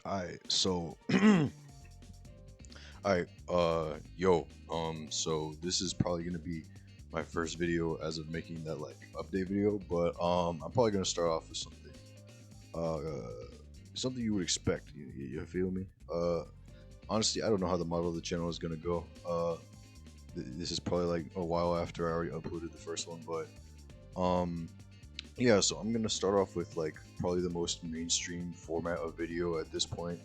Alright, so so this is probably gonna be my first video as of making that like update video, but I'm probably gonna start off with uh, something you would expect. You feel me? Honestly, I don't know how the model of the channel is gonna go. This is probably like a while after I already uploaded the first one, but um, yeah. So I'm gonna start off with like probably the most mainstream format of video at this point.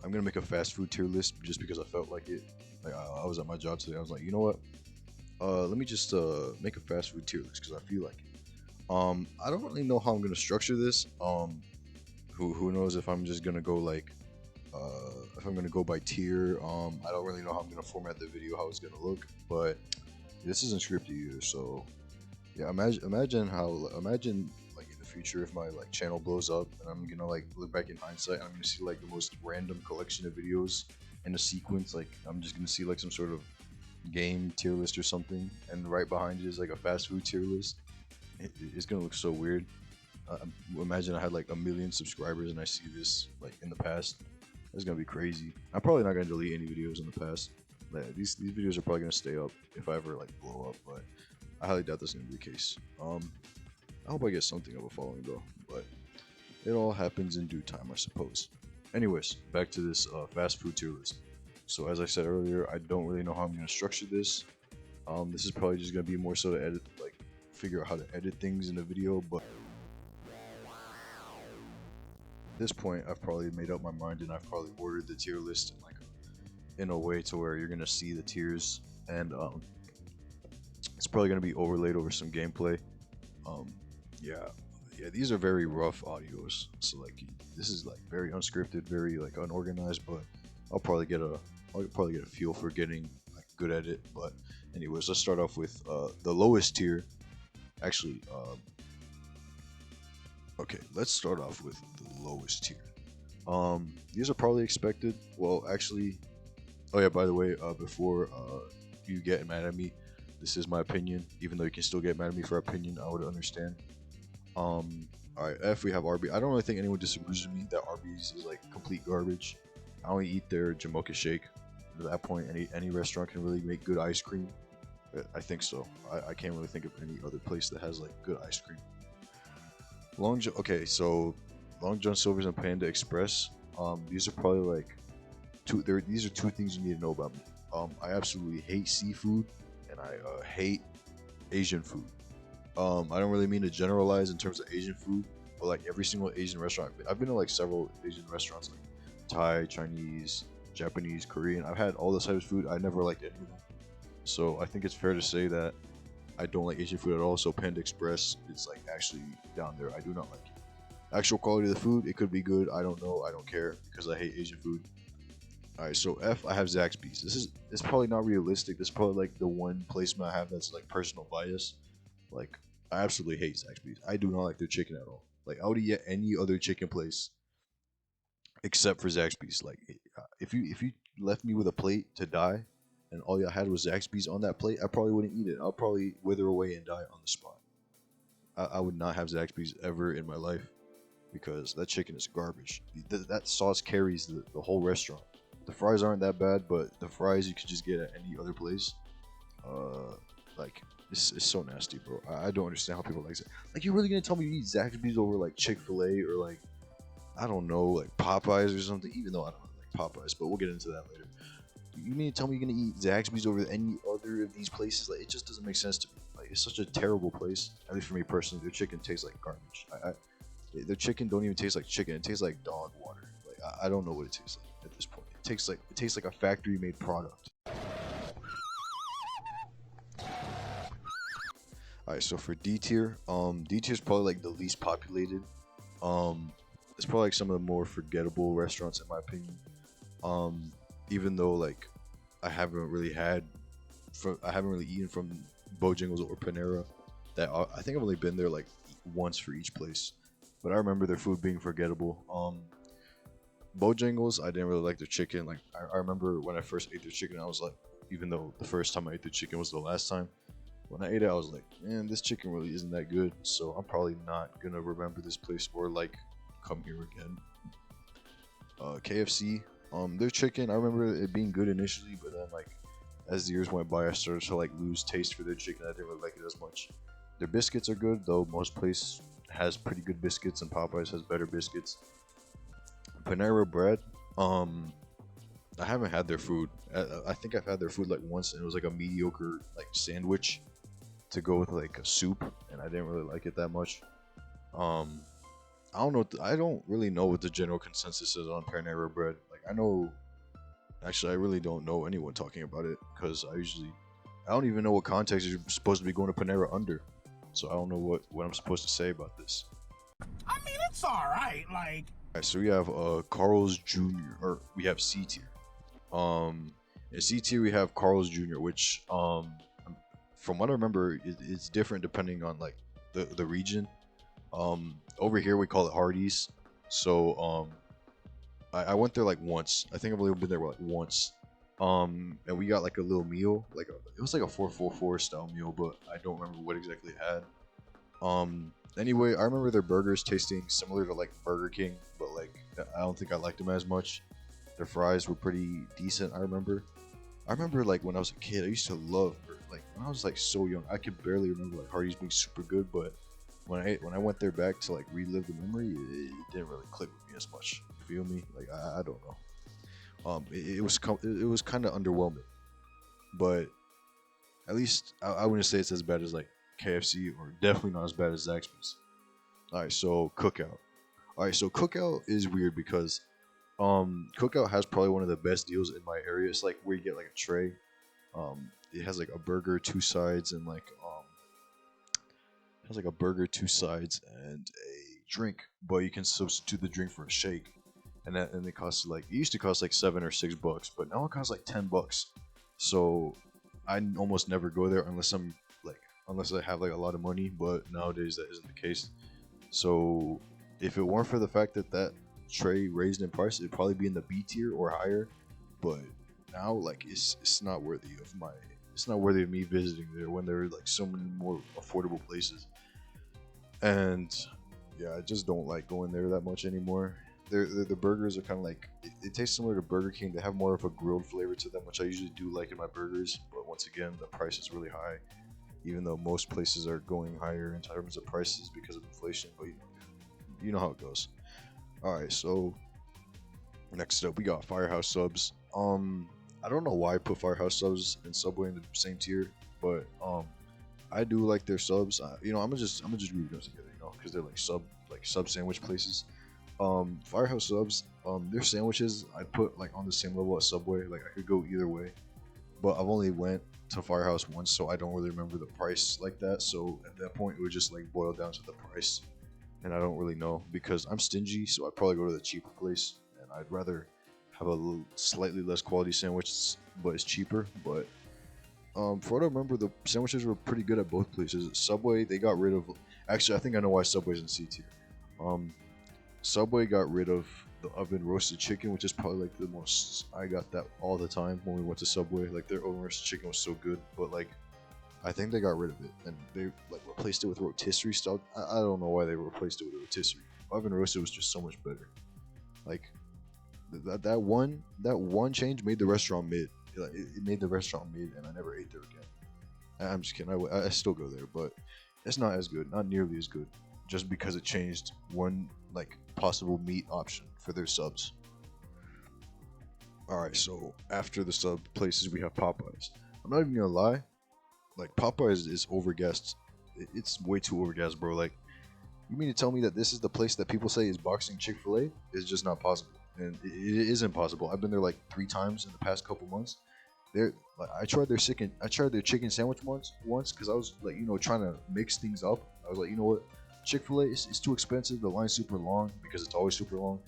I'm gonna make a fast food tier list just because I felt like it. Like I was at my job today. I was like, you know what? Let me just make a fast food tier list because I feel like it. I don't really know how I'm gonna structure this. Who knows if I'm just gonna go like if I'm gonna go by tier. I don't really know how I'm gonna format the video, how it's gonna look, but this isn't scripted either. So yeah, imagine like in the future if my like channel blows up and I'm gonna like look back in hindsight and I'm gonna see like the most random collection of videos in a sequence. Like I'm just gonna see like some sort of game tier list or something, and right behind it is like a fast food tier list. It's gonna look so weird. Imagine I had like a million subscribers and I see this like in the past. It's gonna be crazy. I'm probably not gonna delete any videos in the past. Like, these videos are probably gonna stay up if I ever like blow up, but I highly doubt that's gonna be the case. I hope I get something of a following though, but it all happens in due time, I suppose. Anyways, back to this fast food tier list. So as I said earlier, I don't really know how I'm gonna structure this. This is probably just gonna be more so to edit, like figure out how to edit things in a video. But at this point, I've probably made up my mind and I've probably ordered the tier list in a way to where you're gonna see the tiers, and it's probably gonna be overlaid over some gameplay. Um, yeah, yeah, these are very rough audios. So like, this is like very unscripted, very like unorganized. But I'll probably get a, I'll probably get a feel for getting like good at it. But anyways, let's start off with the lowest tier. Actually, okay, let's start off with the lowest tier. These are probably expected. Well, actually, oh yeah, by the way, before you get mad at me, this is my opinion. Even though you can still get mad at me for opinion, I would understand. All right, F, we have Arby's. I don't really think anyone disagrees with me that Arby's is like complete garbage. I only eat their Jamocha shake. At that point, any restaurant can really make good ice cream. I think so. I can't really think of any other place that has like good ice cream. Okay, so Long John Silver's and Panda Express. These are probably like two. These are two things you need to know about me. I absolutely hate seafood, and I hate Asian food. I don't really mean to generalize in terms of Asian food, but like every single Asian restaurant, I've been to like several Asian restaurants, like Thai, Chinese, Japanese, Korean. I've had all this type of food. I never liked any of them. So I think it's fair to say that I don't like Asian food at all. So Panda Express is like actually down there. I do not like it. Actual quality of the food, it could be good. I don't know. I don't care because I hate Asian food. All right, so F, I have Zaxby's. This is it's probably not realistic. This is probably like the one placement I have that's like personal bias. Like I absolutely hate Zaxby's. I do not like their chicken at all. Like I would eat at any other chicken place except for Zaxby's. Like if you left me with a plate to die, and all you had was Zaxby's on that plate, I probably wouldn't eat it. I'll probably wither away and die on the spot. I would not have Zaxby's ever in my life because that chicken is garbage. That sauce carries the whole restaurant. The fries aren't that bad, but the fries you could just get at any other place. Uh, like it's so nasty, bro. I don't understand how people like it. Like you're really gonna tell me you eat Zaxby's over like Chick-fil-A or like I don't know like Popeyes or something? Even though I don't like Popeyes, but we'll get into that later. You mean to tell me you're gonna eat Zaxby's over any other of these places? Like it just doesn't make sense to me. Like it's such a terrible place. At least for me personally, their chicken tastes like garbage. Their chicken don't even taste like chicken. It tastes like dog water. Like I don't know what it tastes like at this point. It tastes like a factory made product. All right, so for D tier, D tier is probably like the least populated. Um, it's probably like some of the more forgettable restaurants in my opinion. Um, Even though like I haven't really had, I haven't really eaten from Bojangles or Panera. That I think I've only been there like once for each place, but I remember their food being forgettable. Bojangles, I didn't really like their chicken. Like I remember when I first ate their chicken, I was like, even though the first time I ate the chicken was the last time, when I ate it, I was like, man, this chicken really isn't that good. So I'm probably not gonna remember this place or like come here again. KFC, their chicken, I remember it being good initially, but then like as the years went by, I started to like lose taste for their chicken. I didn't really like it as much. Their biscuits are good though. Most place has pretty good biscuits, and Popeyes has better biscuits. Panera Bread, um, I haven't had their food. I think I've had their food like once, and it was like a mediocre like sandwich to go with like a soup, and I didn't really like it that much. Um, I don't know. I don't really know what the general consensus is on Panera Bread. Like I know, actually, I really don't know anyone talking about it because I don't even know what context you're supposed to be going to Panera under. So I don't know what I'm supposed to say about this. I mean, it's all right. Like, Alright, so we have Carl's Jr. or we have C tier. In C tier we have Carl's Jr., which from what I remember, it's different depending on like the region. Over here we call it Hardee's. So I went there like once. I think I've only been there like once. And we got like a little meal, it was like a 444 style meal, but I don't remember what exactly it had. Anyway, I remember their burgers tasting similar to like Burger King, but like I don't think I liked them as much. Their fries were pretty decent. I remember like when I was a kid, I used to love like when I was like so young, I could barely remember like Hardee's being super good, but when I went there back to like relive the memory, it didn't really click with me as much. You feel me? Like I don't know. It was kind of underwhelming, but at least I wouldn't say it's as bad as like KFC, or definitely not as bad as Zaxby's. All right, so Cookout. All right, so Cookout is weird because Cookout has probably one of the best deals in my area. It's like where you get like a tray. It has like a burger, two sides, and like it has like a burger, two sides, and a drink. But you can substitute the drink for a shake, and it costs like it used to cost like $7 or $6, but now it costs like $10. So I almost never go there unless I have like a lot of money. But nowadays that isn't the case. So if it weren't for the fact that that tray raised in price, it'd probably be in the B tier or higher. But now like it's not worthy of me visiting there when there are like so many more affordable places. And yeah, I just don't like going there that much anymore. The burgers are kind of like it tastes similar to Burger King. They have more of a grilled flavor to them, which I usually do like in my burgers. But once again, the price is really high, even though most places are going higher in terms of prices because of inflation. But you know how it goes. All right, so next up we got Firehouse Subs. I don't know why I put Firehouse Subs and Subway in the same tier, but I do like their subs. I'm gonna just group them together, because they're like sub sandwich places. Firehouse Subs, their sandwiches I put like on the same level as Subway. Like I could go either way, but I've only went to Firehouse once, so I don't really remember the price like that. So at that point, it would just like boil down to the price, and I don't really know because I'm stingy. So I'd probably go to the cheaper place, and I'd rather have a slightly less quality sandwich, but it's cheaper. But for what I remember, the sandwiches were pretty good at both places. Subway, they got rid of. Actually, I think I know why Subway's in C tier. Subway got rid of the oven roasted chicken, which is probably like the most. I got that all the time when we went to Subway. Like their oven roasted chicken was so good, but like I think they got rid of it and they like replaced it with rotisserie style. I don't know why they replaced it with rotisserie. Oven roasted was just so much better. Like that one change made the restaurant mid. Like, it made the restaurant mid, and I never ate there again. I'm just kidding. I still go there, but it's not as good. Not nearly as good. Just because it changed one like possible meat option for their subs. All right, so after the sub places, we have Popeyes. I'm not even gonna lie, like Popeyes is overgassed. It's way too overgassed, bro. Like, you mean to tell me that this is the place that people say is boxing Chick-fil-A? It's just not possible, and it isn't possible. I've been there like 3 times in the past couple months. There, like, I tried their chicken sandwich once because I was like, trying to mix things up. I was like, you know what, Chick-fil-A is too expensive. The line's super long because it's always super long.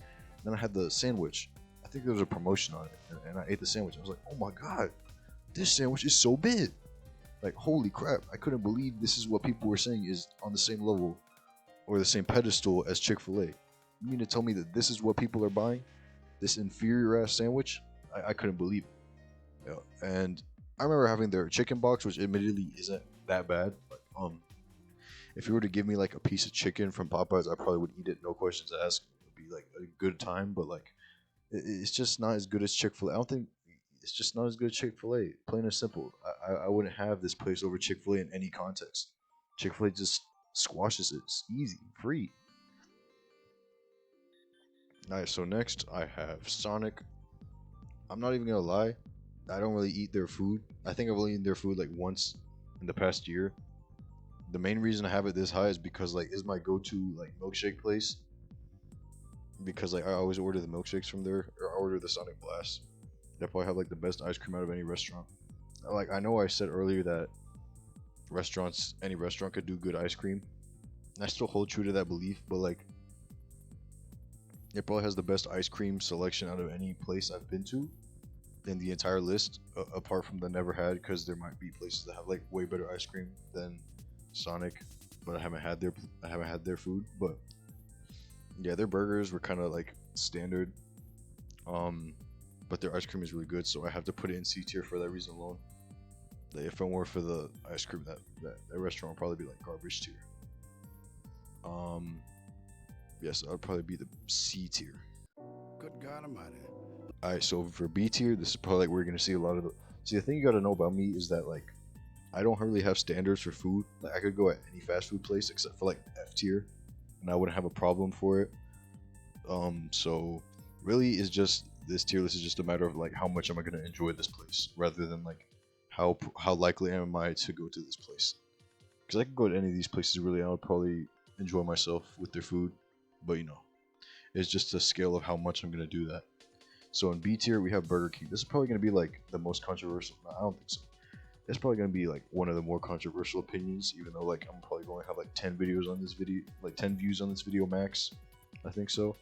Then I had the sandwich. I think there was a promotion on it, and I ate the sandwich. I was like, oh my god, this sandwich is so big. Like, holy crap, I couldn't believe this is what people were saying is on the same level or the same pedestal as Chick-fil-A. You mean to tell me that this is what people are buying? This inferior ass sandwich? I couldn't believe it. Yeah. And I remember having their chicken box, which admittedly isn't that bad. But if you were to give me like a piece of chicken from Popeyes, I probably would eat it, no questions asked. It would be like a good time. But like It's just not as good as Chick-fil-A. I don't think it's just not as good as Chick-fil-A. Plain and simple. I wouldn't have this place over Chick-fil-A in any context. Chick-fil-A just squashes it. It's easy, free. Nice. So next I have Sonic. I'm not even gonna lie. I don't really eat their food. I think I've only eaten their food like once in the past year. The main reason I have it this high is because like is my go-to like milkshake place. Because like I always order the milkshakes from there, or I order the Sonic Blast. They probably have like the best ice cream out of any restaurant. Like I know I said earlier that any restaurant could do good ice cream. And I still hold true to that belief, but like it probably has the best ice cream selection out of any place I've been to in the entire list, apart from the Never Had, because there might be places that have like way better ice cream than Sonic, but I haven't had their food. But yeah, their burgers were kind of like standard, um, but their ice cream is really good, so I have to put it in C tier for that reason alone. Like, if it weren't for the ice cream, that restaurant would probably be like garbage tier. Um, yes, I'd probably be the C tier. Good God Almighty. Alright, so for B tier, this is probably like where you're gonna see a lot of the. See, the thing you gotta know about me is that like I don't really have standards for food. Like I could go at any fast food place except for like F tier, and I wouldn't have a problem for it. So really, is just this tier list is just a matter of like how much am I gonna enjoy this place, rather than like how likely am I to go to this place. Because I could go to any of these places really, and I would probably enjoy myself with their food, but it's just a scale of how much I'm gonna do that. So in B tier, we have Burger King. This is probably going to be like the most controversial. No, I don't think so. It's probably going to be like one of the more controversial opinions, even though like I'm probably going to have like 10 videos on this video, like 10 views on this video max. I think so.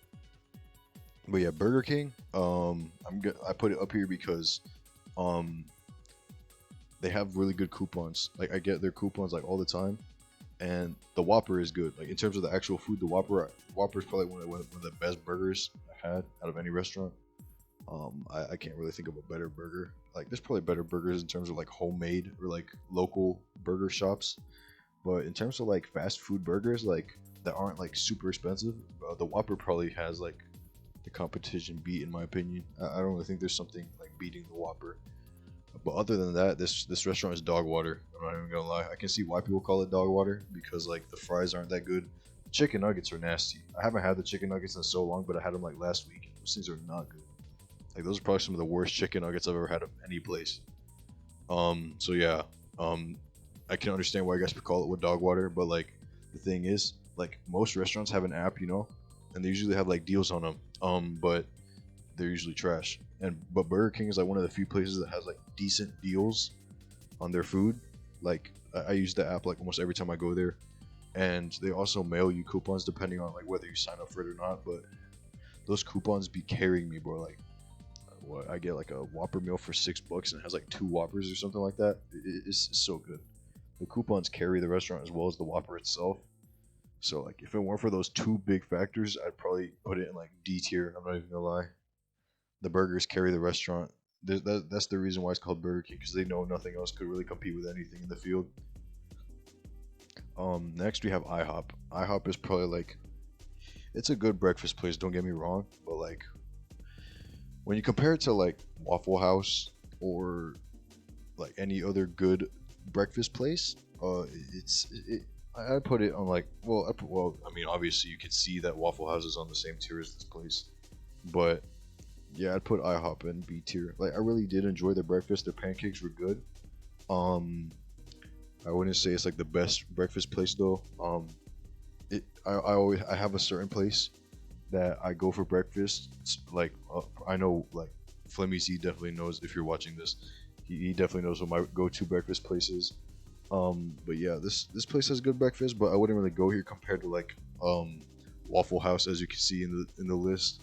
But yeah, Burger King. I put it up here because um they have really good coupons. Like I get their coupons like all the time, and the Whopper is good. Like in terms of the actual food, the Whopper is probably one of the best burgers I've had out of any restaurant. I can't really think of a better burger. Like, there's probably better burgers in terms of like homemade or like local burger shops, but in terms of like fast food burgers, like that aren't like super expensive, the Whopper probably has like the competition beat in my opinion. I don't really think there's something like beating the Whopper. But other than that, this restaurant is dog water. I'm not even gonna lie. I can see why people call it dog water because like the fries aren't that good. The chicken nuggets are nasty. I haven't had the chicken nuggets in so long, but I had them like last week. Those things are not good. Like those are probably some of the worst chicken nuggets I've ever had of any place. So yeah, um, I can understand why I guys would call it with dog water, but like the thing is, like most restaurants have an app, and they usually have like deals on them. But they're usually trash. But Burger King is like one of the few places that has like decent deals on their food. Like I use the app like almost every time I go there, and they also mail you coupons depending on like whether you sign up for it or not. But those coupons be carrying me, bro. Like what I get like a Whopper meal for $6 and it has like two Whoppers or something like that. It's so good. The coupons carry the restaurant as well as the Whopper itself. So like if it weren't for those two big factors, I'd probably put it in like D tier. I'm not even gonna lie. The burgers carry the restaurant. That's the reason why it's called Burger King, because they know nothing else could really compete with anything in the field. Next we have IHOP. IHOP is probably like it's a good breakfast place. Don't get me wrong, but like when you compare it to like Waffle House or like any other good breakfast place, I put it on like I mean obviously you could see that Waffle House is on the same tier as this place, but yeah, I'd put IHOP in B tier. Like I really did enjoy their breakfast. Their pancakes were good. Um, I wouldn't say it's like the best breakfast place though. I have a certain place that I go for breakfast. I know like Flemmy Z definitely knows if you're watching this. He definitely knows what my go-to breakfast place is. But yeah, this place has good breakfast, but I wouldn't really go here compared to like Waffle House, as you can see in the list,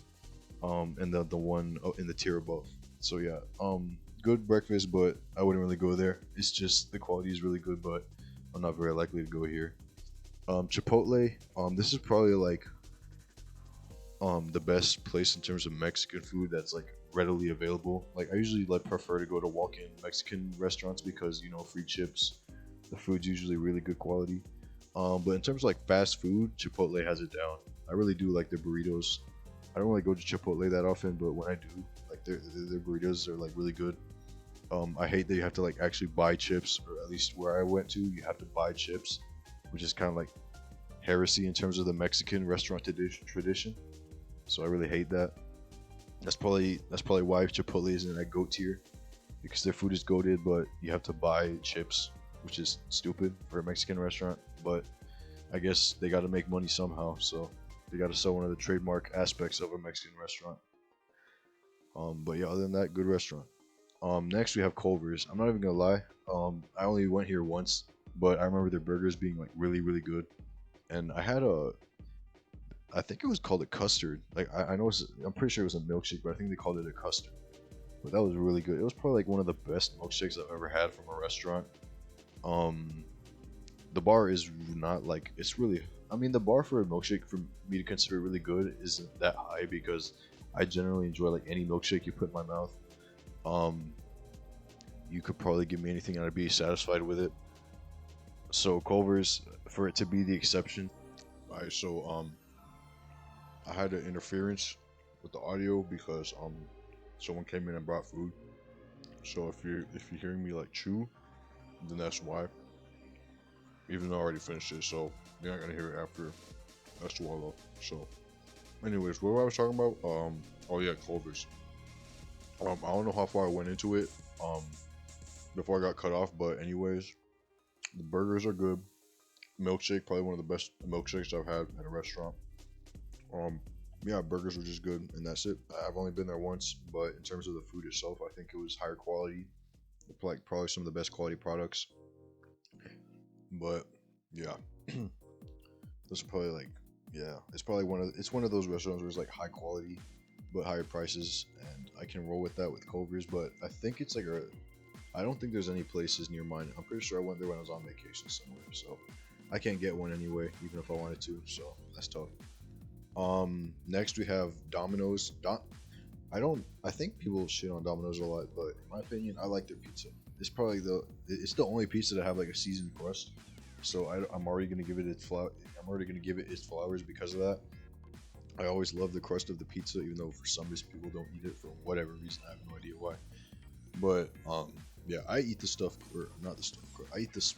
and the one in the tier above. So yeah, good breakfast, but I wouldn't really go there. It's just the quality is really good, but I'm not very likely to go here. Chipotle. This is probably like the best place in terms of Mexican food that's like readily available. Like I usually like prefer to go to walk-in Mexican restaurants because free chips. The food's usually really good quality. But in terms of like fast food, Chipotle has it down. I really do like their burritos. I don't really go to Chipotle that often, but when I do, like their burritos are like really good. I hate that you have to like actually buy chips, or at least where I went to, you have to buy chips, which is kind of like heresy in terms of the Mexican restaurant tradition. So I really hate that. That's probably why Chipotle isn't at GOAT tier, because their food is goated, but you have to buy chips, which is stupid for a Mexican restaurant. But I guess they got to make money somehow, so they got to sell one of the trademark aspects of a Mexican restaurant. But yeah, other than that, good restaurant. Next we have Culver's. I'm not even gonna lie. I only went here once, but I remember their burgers being like really, really good. And I think it was called a custard. Like I know I'm pretty sure it was a milkshake, but I think they called it a custard. But that was really good. It was probably like one of the best milkshakes I've ever had from a restaurant. Um, the bar is not like it's really. I mean, the bar for a milkshake for me to consider really good isn't that high because I generally enjoy like any milkshake you put in my mouth. Um, you could probably give me anything and I'd be satisfied with it. So Culver's, for it to be the exception. Alright, so I had an interference with the audio because someone came in and brought food. So if you're hearing me like chew, then that's why. Even though I already finished it, so you're not gonna hear it after I swallow. So, anyways, what I was talking about? Oh yeah, Culver's. I don't know how far I went into it. Before I got cut off, but anyways, the burgers are good. Milkshake, probably one of the best milkshakes I've had at a restaurant. Um, yeah, burgers were just good, and that's it. I've only been there once, but in terms of the food itself, I think it was higher quality, like probably some of the best quality products. But yeah, those are probably like, yeah, it's one of those restaurants where it's like high quality, but higher prices, and I can roll with that with Culver's. But I think it's like I don't think there's any places near mine. I'm pretty sure I went there when I was on vacation somewhere, so I can't get one anyway, even if I wanted to. So that's tough. Next we have Domino's. I don't. I think people shit on Domino's a lot, but in my opinion, I like their pizza. It's the only pizza to have like a seasoned crust. So I'm already gonna give it its flower. I'm already gonna give it its flowers because of that. I always love the crust of the pizza, even though for some reason people don't eat it for whatever reason. I have no idea why. But yeah, I eat the stuff, or not the stuffed crust. I eat this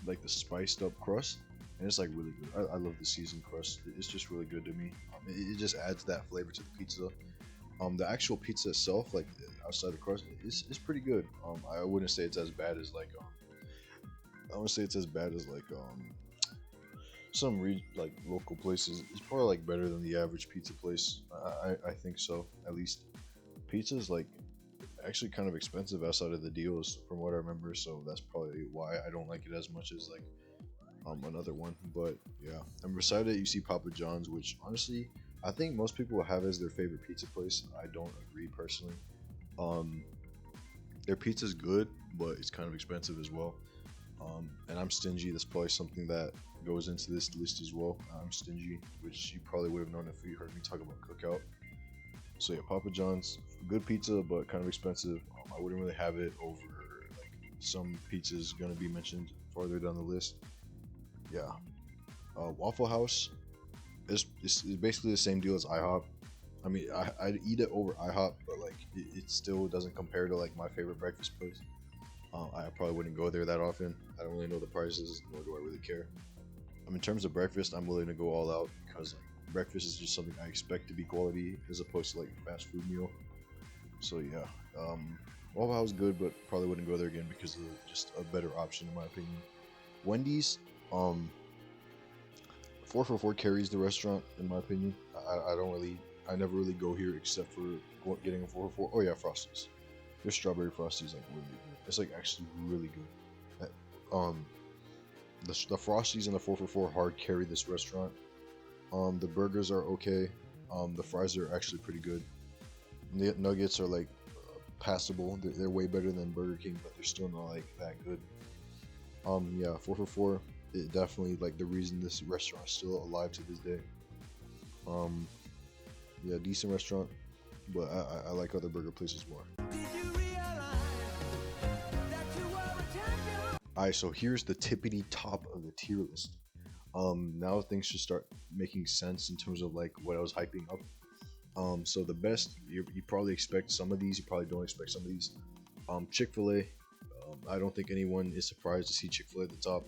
like the spiced up crust, and it's like really good. I love the seasoned crust. It's just really good to me. It just adds that flavor to the pizza. The actual pizza itself, like outside the crust, is pretty good. I wouldn't say it's as bad as like I wouldn't say it's as bad as like like local places. It's probably like better than the average pizza place. I think so, at least. Pizza is like actually kind of expensive outside of the deals from what I remember, so that's probably why I don't like it as much as like another one. But yeah, and beside it you see Papa John's, which honestly I think most people will have as their favorite pizza place. I don't agree personally. um their pizza's good, but it's kind of expensive as well. And I'm stingy. That's probably something that goes into this list as well. I'm stingy, which you probably would have known if you heard me talk about Cookout. So yeah, Papa John's, good pizza, but kind of expensive. I wouldn't really have it over like some pizzas gonna be mentioned farther down the list. Yeah, Waffle House is basically the same deal as IHOP. I mean, I'd eat it over IHOP, but like it still doesn't compare to like my favorite breakfast place. I probably wouldn't go there that often. I don't really know the prices, nor do I really care. In terms of breakfast, I'm willing to go all out because like, breakfast is just something I expect to be quality as opposed to like a fast food meal. So yeah, Waffle House is good, but probably wouldn't go there again because of just a better option in my opinion. Wendy's, um, 444 carries the restaurant in my opinion. I don't really, I never really go here except for getting a 444. Oh yeah, Frosties. Their strawberry Frosties like really good. It's like actually really good. Um, the Frosties and the 444 hard carry this restaurant. The burgers are okay. The fries are actually pretty good. The nuggets are like passable. They're way better than Burger King, but they're still not like that good. Yeah, 444. It definitely like the reason this restaurant is still alive to this day. Um, yeah, decent restaurant, but I like other burger places more. Alright, so here's the tippity top of the tier list. 'Now things should start making sense in terms of like what I was hyping up. So the best you probably expect some of these. You probably don't expect some of these. Chick-fil-A. I don't think anyone is surprised to see Chick-fil-A at the top.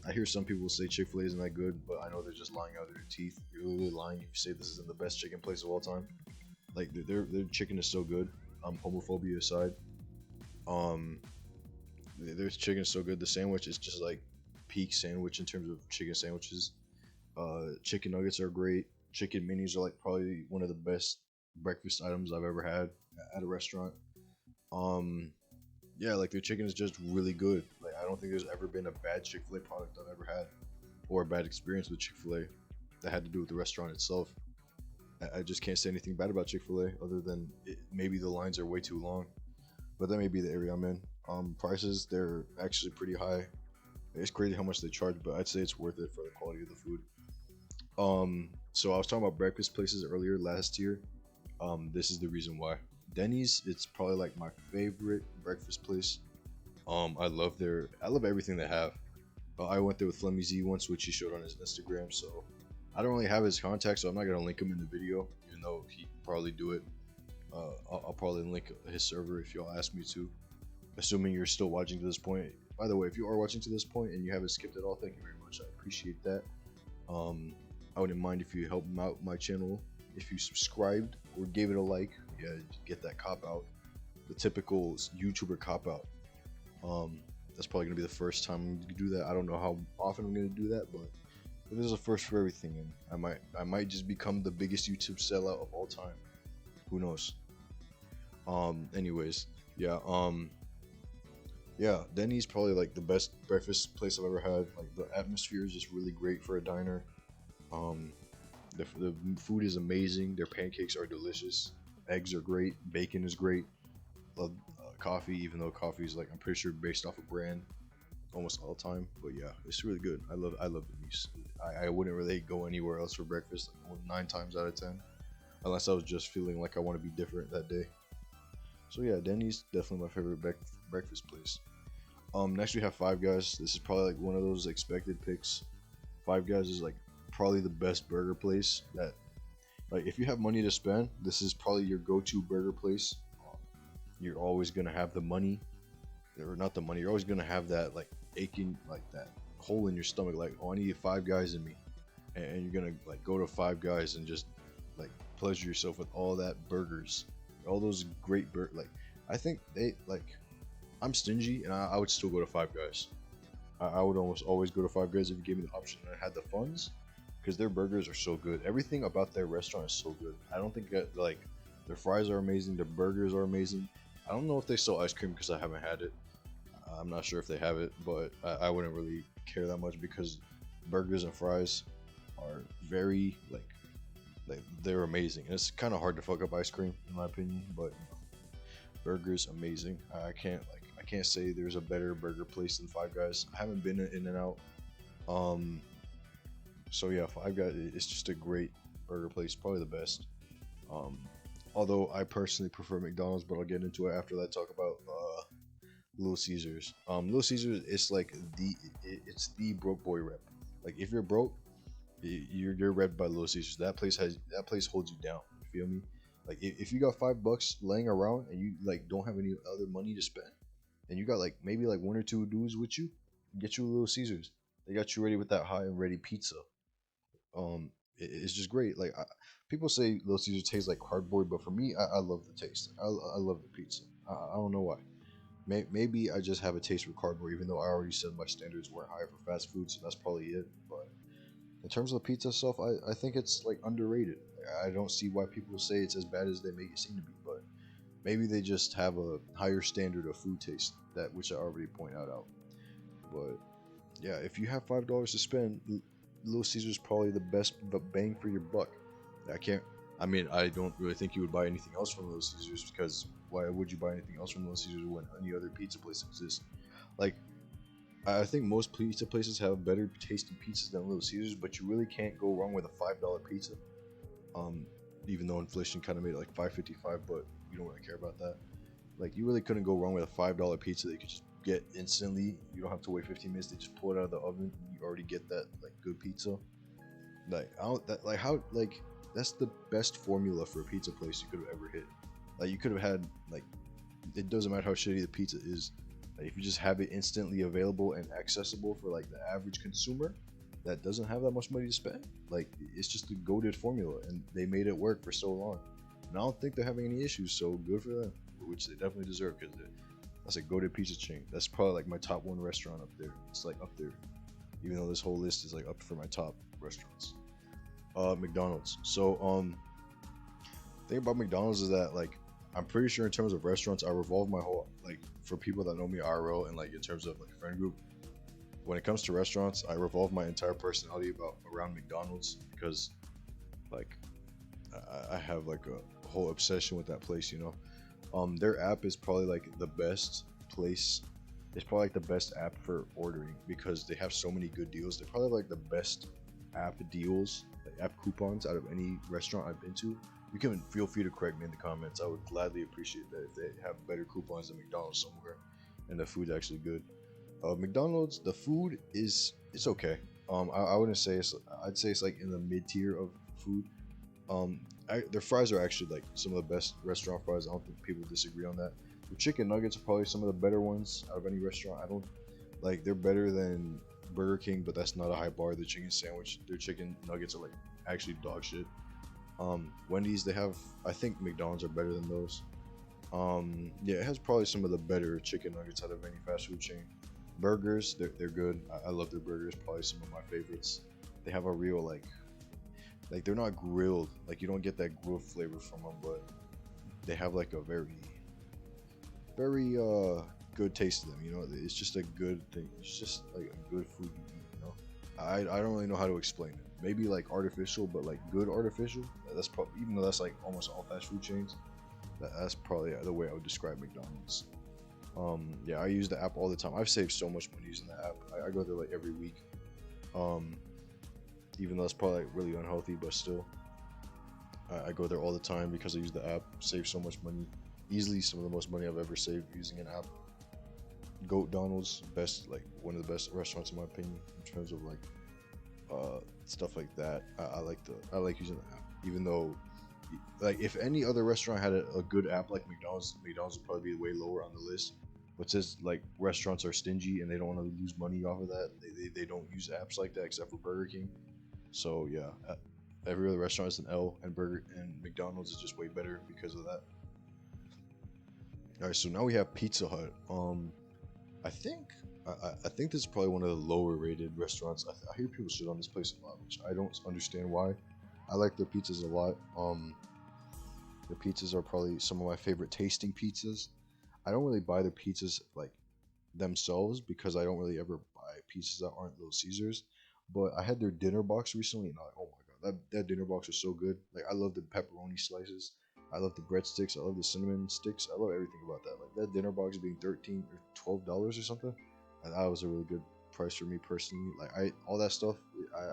I hear some people say Chick-fil-A isn't that good, but I know they're just lying out of their teeth. You're literally lying if you say this isn't the best chicken place of all time. Like their chicken is so good. Homophobia aside, um, their chicken is so good. The sandwich is just like peak sandwich in terms of chicken sandwiches. Chicken nuggets are great. Chicken minis are like probably one of the best breakfast items I've ever had at a restaurant. Um, yeah, like their chicken is just really good. Like I don't think there's ever been a bad Chick Fil A product I've ever had, or a bad experience with Chick Fil A that had to do with the restaurant itself. I just can't say anything bad about Chick Fil A other than maybe the lines are way too long, but that may be the area I'm in. Prices they're actually pretty high. It's crazy how much they charge, but I'd say it's worth it for the quality of the food. So I was talking about breakfast places earlier last year. This is the reason why. Denny's, it's probably like my favorite breakfast place. I love everything they have. I went there with Flemmy Z once, which he showed on his Instagram. So I don't really have his contact, so I'm not gonna link him in the video, even though he probably do it. I'll probably link his server if y'all ask me to, assuming you're still watching to this point. By the way, if you are watching to this point and you haven't skipped at all, thank you very much. I appreciate that. Um, I wouldn't mind if you help out my channel. If you subscribed or gave it a like, yeah, get that cop out, the typical YouTuber cop out. That's probably gonna be the first time I'm gonna do that. I don't know how often I'm gonna do that, but there's a first for everything, and I might just become the biggest YouTube sellout of all time. Who knows? Anyways, yeah. Yeah, Denny's probably like the best breakfast place I've ever had. Like the atmosphere is just really great for a diner. Um, the food is amazing. Their pancakes are delicious. Eggs are great. Bacon is great. Love coffee, even though coffee is like I'm pretty sure based off a brand almost all the time. But yeah, it's really good. I love Denny's. I wouldn't really go anywhere else for breakfast like 9 times out of 10, unless I was just feeling like I want to be different that day. So yeah, Denny's definitely my favorite breakfast place. Next we have Five Guys. This is probably like one of those expected picks. Five Guys is like probably the best burger place that, like, if you have money to spend, this is probably your go-to burger place. You're always gonna have the money, or not the money. You're always gonna have that like aching, like that hole in your stomach, like, oh, I need Five Guys in me, and you're gonna like go to Five Guys and just like pleasure yourself with all that burgers, all those great like, I think they like. I'm stingy, and I would still go to Five Guys. I would almost always go to Five Guys if you gave me the option and I had the funds, because their burgers are so good. Everything about their restaurant is so good. I don't think that, like, their fries are amazing, their burgers are amazing. I don't know if they sell ice cream because I haven't had it. I'm not sure if they have it, but I wouldn't really care that much because burgers and fries are very like they're amazing. And it's kind of hard to fuck up ice cream in my opinion, but burgers amazing. I can't say there's a better burger place than Five Guys. I haven't been in and out. Um, so yeah, Five Guys it's just a great burger place, probably the best. Um, although I personally prefer McDonald's, but I'll get into it after I talk about Little Caesars. Little Caesars it's like it's the broke boy rep. Like if you're broke, you're repped by Little Caesars. That place holds you down. You feel me? Like if you got $5 laying around and you like don't have any other money to spend, and you got like maybe like one or two dudes with you, get you a Little Caesars. They got you ready with that high and ready pizza. It's just great. Like people say Little Caesars tastes like cardboard, but for me, I love the taste. I love the pizza. I don't know why. Maybe I just have a taste for cardboard, even though I already said my standards weren't high for fast food, so that's probably it. But in terms of the pizza stuff, I think it's like underrated. I don't see why people say it's as bad as they make it seem to be, but maybe they just have a higher standard of food taste, that which I already pointed out. But yeah, if you have $5 to spend, Little Caesars is probably the best bang for your buck. I can't. I mean, I don't really think you would buy anything else from Little Caesars, because why would you buy anything else from Little Caesars when any other pizza place exists? Like, I think most pizza places have better tasting pizzas than Little Caesars, but you really can't go wrong with a $5 pizza. Um, Even though inflation kind of made it like $5.55, but you don't really care about that. Like, you really couldn't go wrong with a $5 pizza that you could just get instantly. You don't have to wait 15 minutes. They just pull it out of the oven. You already get that like good pizza. Like I don't that like how like that's the best formula for a pizza place you could have ever hit. Like you could have had like it doesn't matter how shitty the pizza is. Like if you just have it instantly available and accessible for like the average consumer that doesn't have that much money to spend, like it's just a goated formula, and they made it work for so long. And I don't think they're having any issues, so good for them, which they definitely deserve because that's a goated pizza chain. That's probably like my top one restaurant up there. It's like up there, even though this whole list is like up for my top restaurants. McDonald's. So thing about McDonald's is that like I'm pretty sure in terms of restaurants, I revolve my whole like for people that know me IRL and like in terms of like friend group. When it comes to restaurants, I revolve my entire personality about around McDonald's because like I have like a whole obsession with that place. You know, their app is probably like the best place. It's probably like the best app for ordering because they have so many good deals. They probably have like the best app deals, like app coupons out of any restaurant I've been to. You can feel free to correct me in the comments. I would gladly appreciate that if they have better coupons than McDonald's somewhere, and the food's actually good. McDonald's, the food is it's okay. I wouldn't say it's. I'd say it's like in the mid tier of food. Their fries are actually like some of the best restaurant fries. I don't think people disagree on that. The chicken nuggets are probably some of the better ones out of any restaurant. I don't like they're better than Burger King, but that's not a high bar. The chicken sandwich, their chicken nuggets are like actually dog shit. Wendy's, they have. I think McDonald's are better than those. Yeah, it has probably some of the better chicken nuggets out of any fast food chain. Burgers, they're good. I love their burgers. Probably some of my favorites. They have a real like they're not grilled. Like you don't get that grilled flavor from them, but they have like a very good taste to them. You know, it's just a good thing. It's just like a good food to eat. You know, I don't really know how to explain it. Maybe like artificial, but like good artificial. That's probably even though that's like almost all fast food chains. That's probably the way I would describe McDonald's. Yeah, I use the app all the time. I've saved so much money using the app. I go there like every week. Um, Even though it's probably like really unhealthy, but still, I go there all the time because I use the app. Save so much money. Easily some of the most money I've ever saved using an app. Goat Donald's, best like one of the best restaurants in my opinion in terms of like stuff like that. I like using the app, even though like if any other restaurant had a good app like McDonald's, McDonald's would probably be way lower on the list. But since like restaurants are stingy and they don't want to lose money off of that, they don't use apps like that except for Burger King. So yeah, every other restaurant is an L, and Burger and McDonald's is just way better because of that. All right, so now we have Pizza Hut. I think I think this is probably one of the lower rated restaurants. I hear people shit on this place a lot, which I don't understand why. I like their pizzas a lot. Their pizzas are probably some of my favorite tasting pizzas. I don't really buy their pizzas like themselves because I don't really ever buy pizzas that aren't Little Caesars. But I had their dinner box recently, and I'm like, oh my god, that dinner box was so good. Like I love the pepperoni slices, I love the breadsticks, I love the cinnamon sticks, I love everything about that. Like that dinner box being $13 or $12 or something, and that was a really good price for me personally. Like I all that stuff,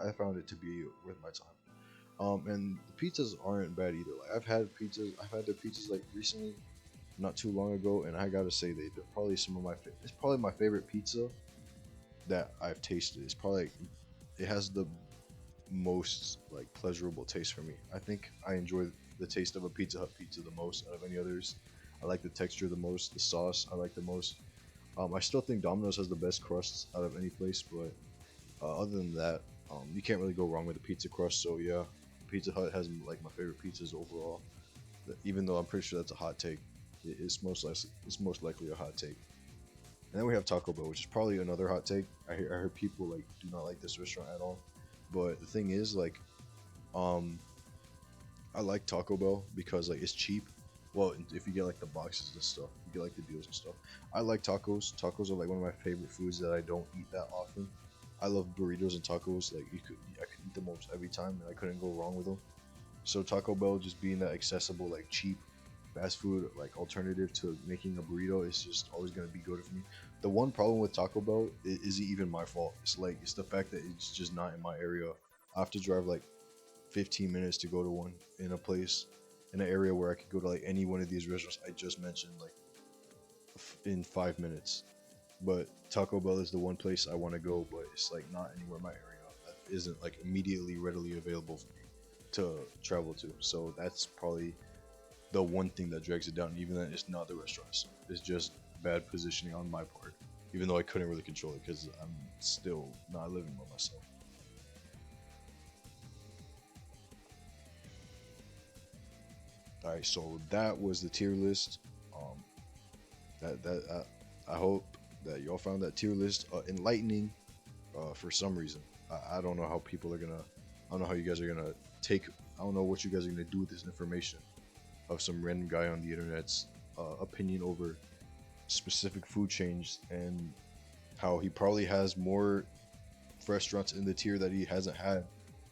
I found it to be worth my time. And the pizzas aren't bad either. Like I've had their pizzas like recently, not too long ago, and I gotta say they're probably some of my. It's probably my favorite pizza that I've tasted. It's probably like, it has the most like pleasurable taste for me. I think I enjoy the taste of a Pizza Hut pizza the most out of any others. I like the texture the most. The sauce I like the most. I still think Domino's has the best crusts out of any place, but other than that, you can't really go wrong with the pizza crust. So yeah, Pizza Hut has like my favorite pizzas overall. Even though I'm pretty sure that's a hot take, it's most likely a hot take. And then we have Taco Bell, which is probably another hot take. I heard people like do not like this restaurant at all. But the thing is, like, um, I like Taco Bell because like it's cheap. Well, if you get like the boxes and stuff, you get like the deals and stuff. I like tacos. Tacos are like one of my favorite foods that I don't eat that often. I love burritos and tacos. Like I could eat them almost every time, and I couldn't go wrong with them. So Taco Bell just being that accessible, like cheap fast food like alternative to making a burrito is just always gonna be good for me. The one problem with Taco Bell isn't even my fault. It's the fact that it's just not in my area. I have to drive like 15 minutes to go to one in a place in an area where I could go to like any one of these restaurants I just mentioned like in 5 minutes. But Taco Bell is the one place I want to go, but it's like not anywhere in my area that isn't like immediately readily available for me. to travel to. So that's probably the one thing that drags it down. Even then, it's not the restaurants. It's just bad positioning on my part. Even though I couldn't really control it because I'm still not living by myself. All right, so that was the tier list. Um, I hope that y'all found that tier list enlightening. For some reason, I don't know how people are gonna. I don't know how you guys are gonna take. I don't know what you guys are gonna do with this information of some random guy on the internet's opinion over specific food chains and how he probably has more restaurants in the tier that he hasn't had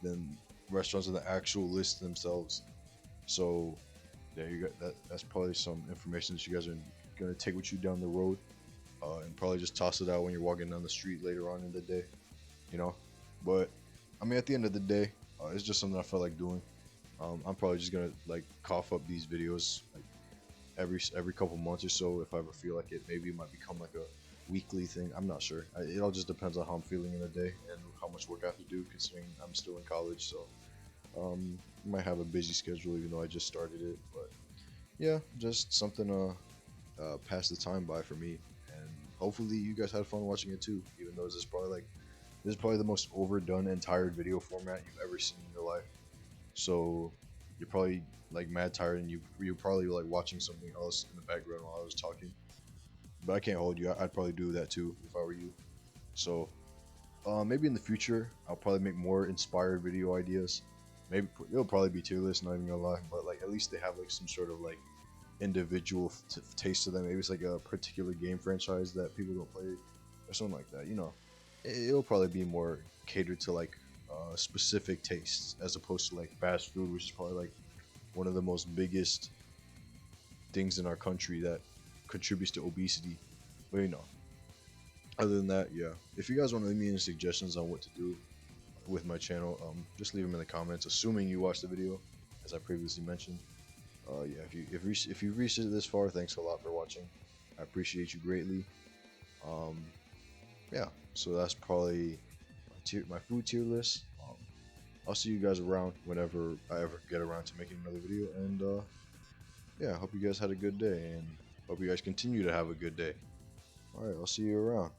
than restaurants in the actual list themselves. So yeah, you got that. That's probably some information that you guys are gonna take with you down the road, and probably just toss it out when you're walking down the street later on in the day. You know, but I mean, at the end of the day, it's just something I felt like doing. I'm probably just gonna like cough up these videos like every couple months or so if I ever feel like it. Maybe it might become like a weekly thing. I'm not sure. It all just depends on how I'm feeling in the day and how much work I have to do. Considering I'm still in college, so I might have a busy schedule even though I just started it. But yeah, just something to pass the time by for me. And hopefully you guys had fun watching it too. Even though this is probably the most overdone and tired video format you've ever seen in your life. So you're probably like mad tired and you're probably like watching something else in the background while I was talking. But I can't hold you. I'd probably do that too if I were you. So maybe in the future I'll probably make more inspired video ideas. Maybe it'll probably be tier list, not even gonna lie. But like at least they have like some sort of like individual taste to them. Maybe it's like a particular game franchise that people don't play or something like that. You know, it'll probably be more catered to like specific tastes as opposed to like fast food, which is probably like one of the most biggest things in our country that contributes to obesity. But you know, other than that, yeah. If you guys want to leave me any suggestions on what to do with my channel, just leave them in the comments. Assuming you watched the video, as I previously mentioned. Yeah, if you've reached it this far, thanks a lot for watching. I appreciate you greatly. Um, yeah, so that's probably my food tier list. I'll see you guys around whenever I ever get around to making another video. And yeah, hope you guys had a good day and hope you guys continue to have a good day. All right, I'll see you around.